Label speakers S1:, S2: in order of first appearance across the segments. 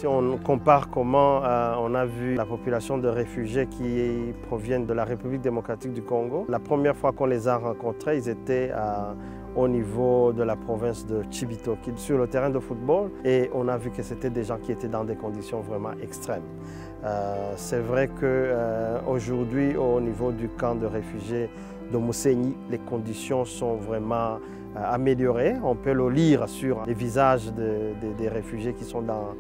S1: Si on compare comment on a vu la population de réfugiés qui proviennent de la République démocratique du Congo, la première fois qu'on les a rencontrés, ils étaient au niveau de la province de Cibitoke, sur le terrain de football, et on a vu que c'était des gens qui étaient dans des conditions vraiment extrêmes. C'est vrai qu'aujourd'hui, au niveau du camp de réfugiés de Mousséni, les conditions sont vraiment améliorées. On peut le lire sur les visages des réfugiés qui sont dans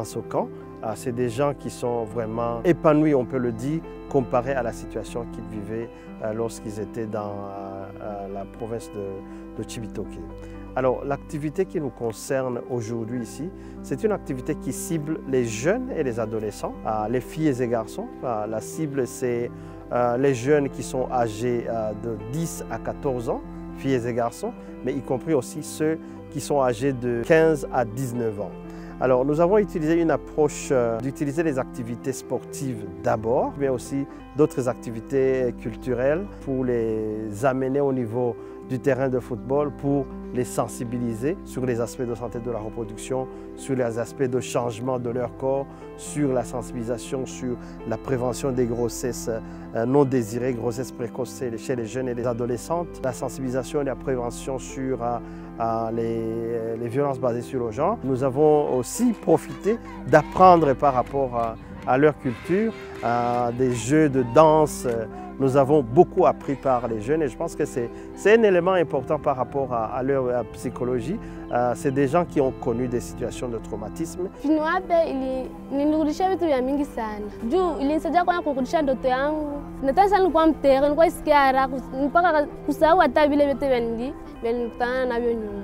S1: ce camp. C'est des gens qui sont vraiment épanouis, on peut le dire, comparé à la situation qu'ils vivaient lorsqu'ils étaient dans la province de Cibitoke. Alors, l'activité qui nous concerne aujourd'hui ici, c'est une activité qui cible les jeunes et les adolescents, les filles et les garçons. La cible, c'est les jeunes qui sont âgés de 10 à 14 ans, filles et garçons, mais y compris aussi ceux qui sont âgés de 15 à 19 ans. Alors, nous avons utilisé une approche d'utiliser les activités sportives d'abord, mais aussi d'autres activités culturelles pour les amener au niveau du terrain de football, pour les sensibiliser sur les aspects de santé de la reproduction, sur les aspects de changement de leur corps, sur la sensibilisation, sur la prévention des grossesses non désirées, grossesses précoces chez les jeunes et les adolescentes, la sensibilisation et la prévention sur les violences basées sur le genre. Nous avons aussi profité d'apprendre par rapport à leur culture, des jeux de danse. Nous avons beaucoup appris par les jeunes et je pense que c'est un élément important par rapport à leur psychologie. C'est des gens qui ont connu des situations de traumatisme.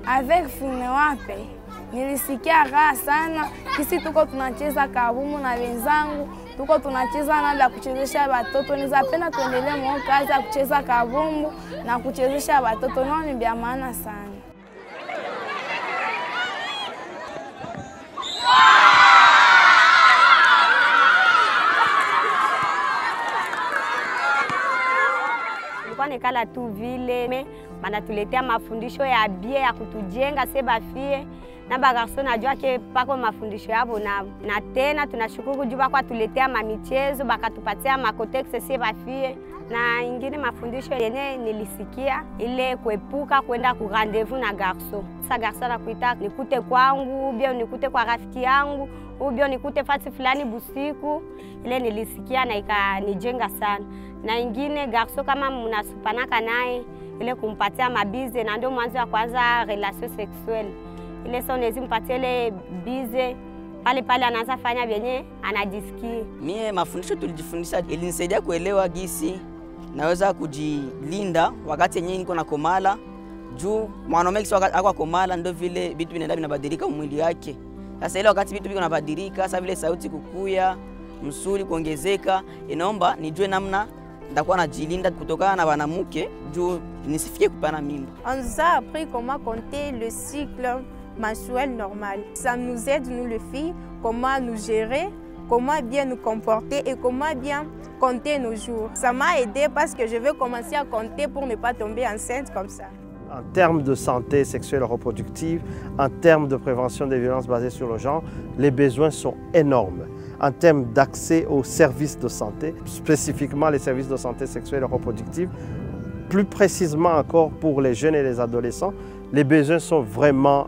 S2: Avec Funewapé, nilisikia raha sana. Kisi tuko tunacheza kabumbu na wenzangu, tuko tunacheza na vya kuchezesha watoto. Nizapenda tuendelee mwa kazi ya kucheza kabumbu na kuchezesha watoto, nao ni vya maana sana. Nekala tu vile banatuletea mafundisho ya bie ya kutujenga seba fie na bagarso najua ke pako mafundisho yabo na tena tunashukuru juu kwa tuletea mamichezo bakatupatia makotexe seba fie na ingine mafundisho yenye nilisikia ile kuepuka kwenda ku rendezvous na garso. Sa garso na kuita nikute kwangu, bia nikute kwa rafiki yangu, ubio nikute fasi fulani busiku, ile nilisikia na ikanijenga sana. Na ingine garso kama mnasupanaka naye ile kumpatia mabize na ndio mwanzo wa kwanza relation sexuelle. Ile sio nezi mpatie ile bize pale anaanza fanya vyenye anajisikia.
S3: Mie mafundisho tulijifundisha ilinisaidia kuelewa gisi naweza kujilinda wakati yenyewe niko na komala. Juu mwanaume kisi wakati akwa komala ndio vile vitu vinaenda vinabadilika mwili yake. Sasa ile wakati vitu vinabadilika, sasa vile sauti kukuya, msuli kuongezeka, inaomba nijue namna ndakuwa najilinda kutokana na wanamuke juu nisifikie kupana mimba.
S4: On nous a appris comment compter le cycle menstruel normal. Ça nous aide, nous les filles, comment nous gérer, comment bien nous comporter et comment bien compter nos jours. Ça m'a aidé parce que je veux commencer à compter pour ne pas tomber enceinte comme ça.
S1: En termes de santé sexuelle et reproductive, en termes de prévention des violences basées sur le genre, les besoins sont énormes. En termes d'accès aux services de santé, spécifiquement les services de santé sexuelle et reproductive, plus précisément encore pour les jeunes et les adolescents, les besoins sont vraiment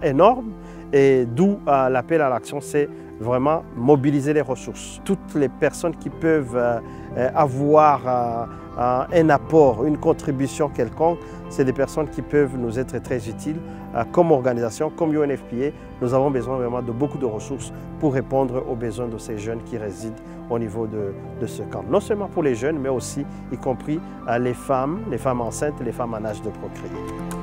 S1: énormes et d'où l'appel à l'action, c'est vraiment mobiliser les ressources. Toutes les personnes qui peuvent avoir un apport, une contribution quelconque, c'est des personnes qui peuvent nous être très utiles. Comme organisation, comme UNFPA, nous avons besoin vraiment de beaucoup de ressources pour répondre aux besoins de ces jeunes qui résident au niveau de ce camp. Non seulement pour les jeunes, mais aussi y compris les femmes enceintes et les femmes en âge de procréer.